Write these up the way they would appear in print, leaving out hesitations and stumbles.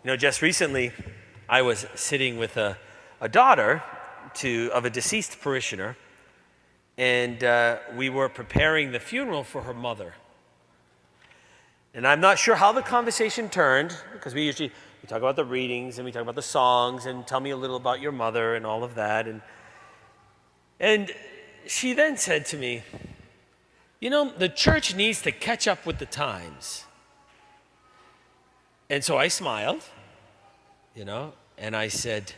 Just recently, I was sitting with a daughter of a deceased parishioner, and we were preparing the funeral for her mother. And I'm not sure how the conversation turned, because we talk about the readings, and we talk about the songs, and tell me a little about your mother, and all of that. And she then said to me, the church needs to catch up with the times. And so I smiled, and I said,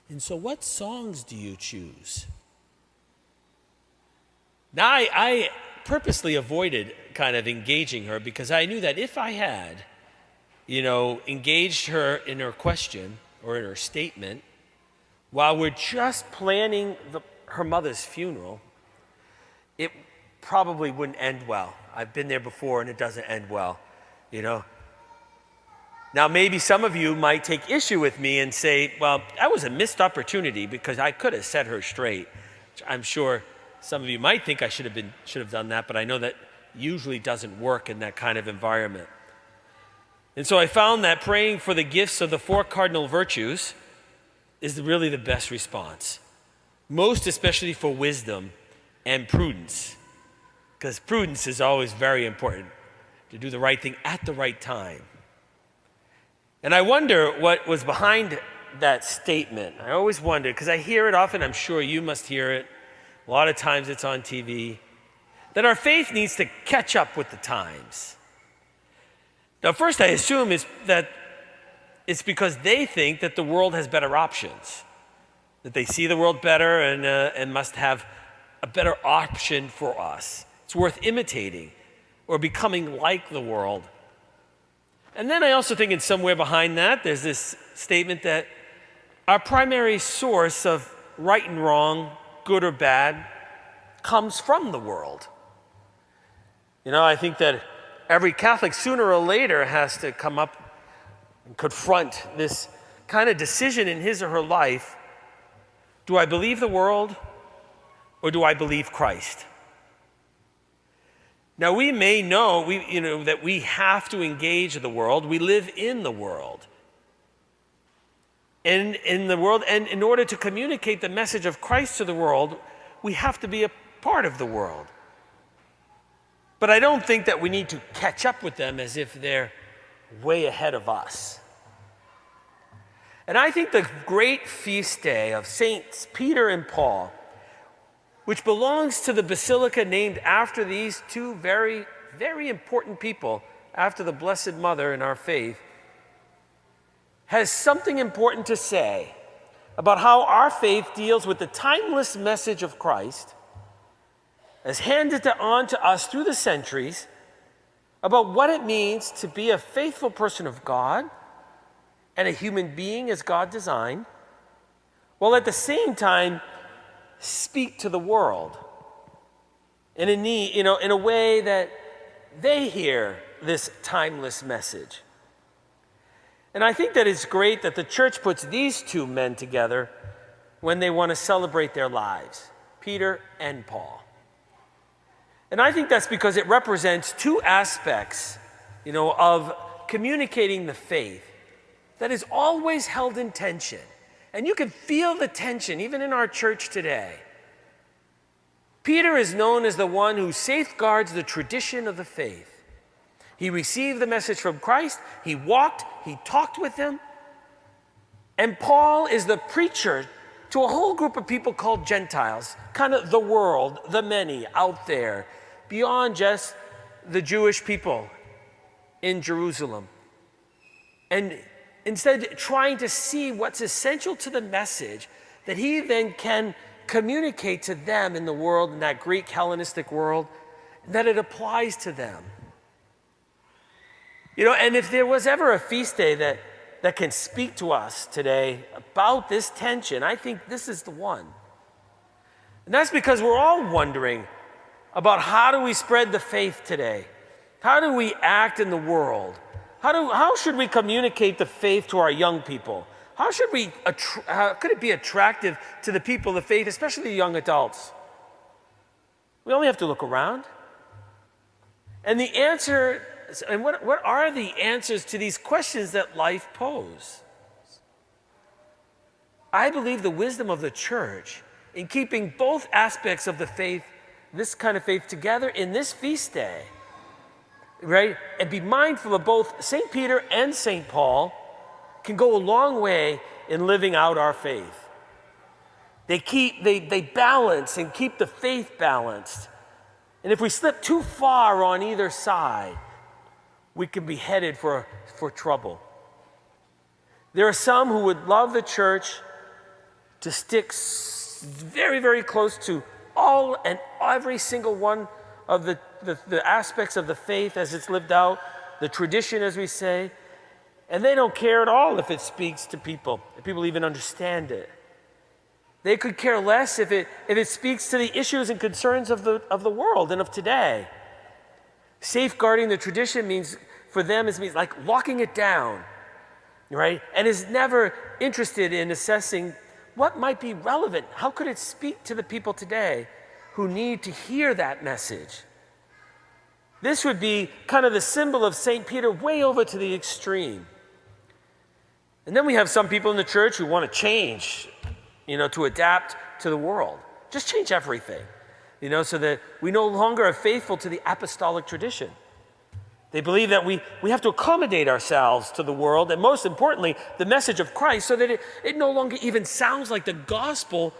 and so what songs do you choose? Now, I purposely avoided kind of engaging her because I knew that if I had, engaged her in her question or in her statement, while we're just planning her mother's funeral, it probably wouldn't end well. I've been there before and it doesn't end well, Now, maybe some of you might take issue with me and say, well, that was a missed opportunity because I could have set her straight. I'm sure some of you might think I should have done that, but I know that usually doesn't work in that kind of environment. And so I found that praying for the gifts of the 4 cardinal virtues is really the best response, most especially for wisdom and prudence, because prudence is always very important, to do the right thing at the right time. And I wonder what was behind that statement. I always wonder, because I hear it often, I'm sure you must hear it. A lot of times it's on TV, that our faith needs to catch up with the times. Now, first I assume is that it's because they think that the world has better options, that they see the world better and must have a better option for us. It's worth imitating or becoming like the world. And then I also think in somewhere behind that, there's this statement that our primary source of right and wrong, good or bad, comes from the world. I think that every Catholic sooner or later has to come up and confront this kind of decision in his or her life. Do I believe the world or do I believe Christ? Now, we may know that we have to engage the world. We live in the world. And in the world, and in order to communicate the message of Christ to the world, we have to be a part of the world. But I don't think that we need to catch up with them as if they're way ahead of us. And I think the great feast day of Saints Peter and Paul, which belongs to the basilica named after these two very, very important people, after the Blessed Mother in our faith, has something important to say about how our faith deals with the timeless message of Christ, as handed on to us through the centuries, about what it means to be a faithful person of God and a human being as God designed, while at the same time speak to the world in a way that they hear this timeless message. And I think that it's great that the church puts these two men together when they want to celebrate their lives, Peter and Paul. And I think that's because it represents two aspects, of communicating the faith that is always held in tension. And you can feel the tension even in our church today. Peter is known as the one who safeguards the tradition of the faith. He received the message from Christ, he walked, he talked with him. And Paul is the preacher to a whole group of people called Gentiles, kind of the world, the many out there, beyond just the Jewish people in Jerusalem. And instead, trying to see what's essential to the message that he then can communicate to them in the world, in that Greek Hellenistic world, that it applies to them. And if there was ever a feast day that can speak to us today about this tension, I think this is the one. And that's because we're all wondering about how do we spread the faith today? How do we act in the world? How should we communicate the faith to our young people? How could it be attractive to the people of the faith, especially the young adults? We only have to look around. And the answer and what are the answers to these questions that life poses? I believe the wisdom of the church in keeping both aspects of the faith, this kind of faith, together in this feast day, right? And be mindful of both St. Peter and St. Paul can go a long way in living out our faith. They balance and keep the faith balanced. And if we slip too far on either side, we can be headed for trouble. There are some who would love the church to stick very, very close to all and every single one of the aspects of the faith as it's lived out, the tradition, as we say, and they don't care at all if it speaks to people, if people even understand it. They could care less if it speaks to the issues and concerns of the world and of today. Safeguarding the tradition means, for them, it means like locking it down, right? And is never interested in assessing what might be relevant. How could it speak to the people today who need to hear that message? This would be kind of the symbol of St. Peter way over to the extreme. And then we have some people in the church who want to change, to adapt to the world. Just change everything, so that we no longer are faithful to the apostolic tradition. They believe that we have to accommodate ourselves to the world, and most importantly, the message of Christ, so that it no longer even sounds like the gospel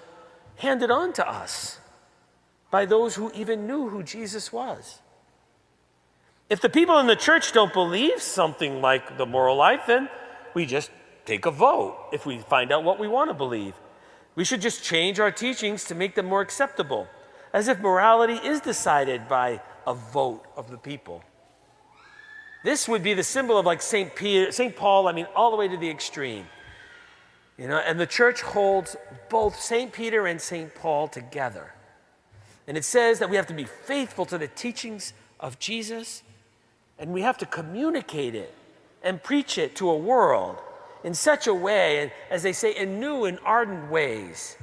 handed on to us by those who even knew who Jesus was. If the people in the church don't believe something like the moral life, then we just take a vote if we find out what we want to believe. We should just change our teachings to make them more acceptable, as if morality is decided by a vote of the people. This would be the symbol of like St. Paul, all the way to the extreme. And the church holds both St. Peter and St. Paul together. And it says that we have to be faithful to the teachings of Jesus, and we have to communicate it and preach it to a world in such a way, and as they say, in new and ardent ways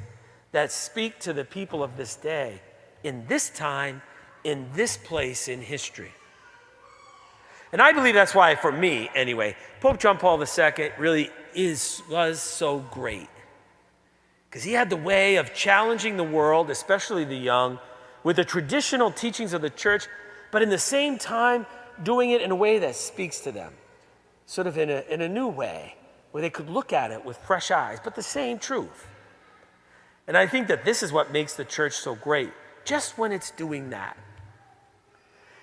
that speak to the people of this day, in this time, in this place in history. And I believe that's why, for me anyway, Pope John Paul II really was so great. Because he had the way of challenging the world, especially the young, with the traditional teachings of the church, but in the same time doing it in a way that speaks to them, sort of in a new way, where they could look at it with fresh eyes, but the same truth. And I think that this is what makes the church so great, just when it's doing that.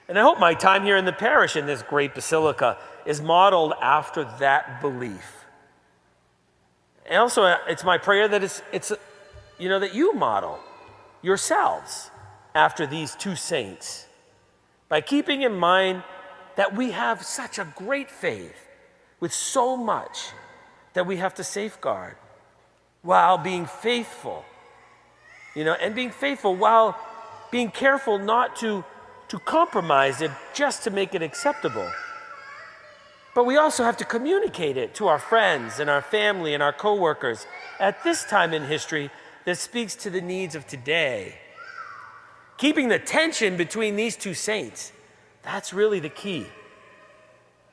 And I hope my time here in the parish in this great basilica is modeled after that belief. And also, it's my prayer that that you model yourselves after these two saints by keeping in mind that we have such a great faith with so much that we have to safeguard while being faithful, and being faithful while being careful not to compromise it just to make it acceptable. But we also have to communicate it to our friends and our family and our coworkers at this time in history that speaks to the needs of today. Keeping the tension between these two saints, that's really the key.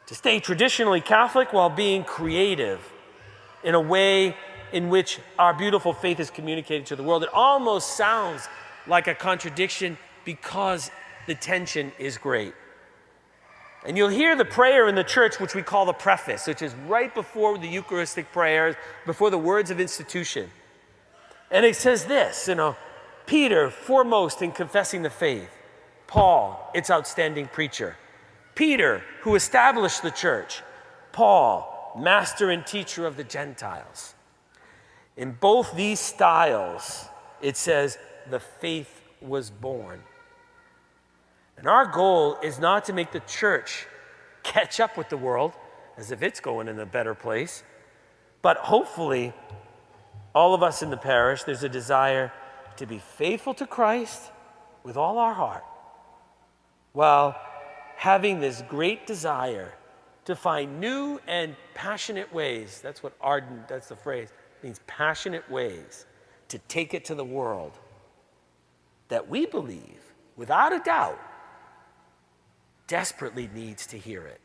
To stay traditionally Catholic while being creative in a way in which our beautiful faith is communicated to the world. It almost sounds like a contradiction because the tension is great. And you'll hear the prayer in the church, which we call the preface, which is right before the Eucharistic prayers, before the words of institution. And it says this, Peter, foremost in confessing the faith. Paul, its outstanding preacher. Peter, who established the church. Paul, master and teacher of the Gentiles. In both these styles, it says, the faith was born. And our goal is not to make the church catch up with the world as if it's going in a better place, but hopefully, all of us in the parish, there's a desire to be faithful to Christ with all our heart, while having this great desire to find new and passionate ways. That's the phrase, means passionate ways to take it to the world that we believe, without a doubt, desperately needs to hear it.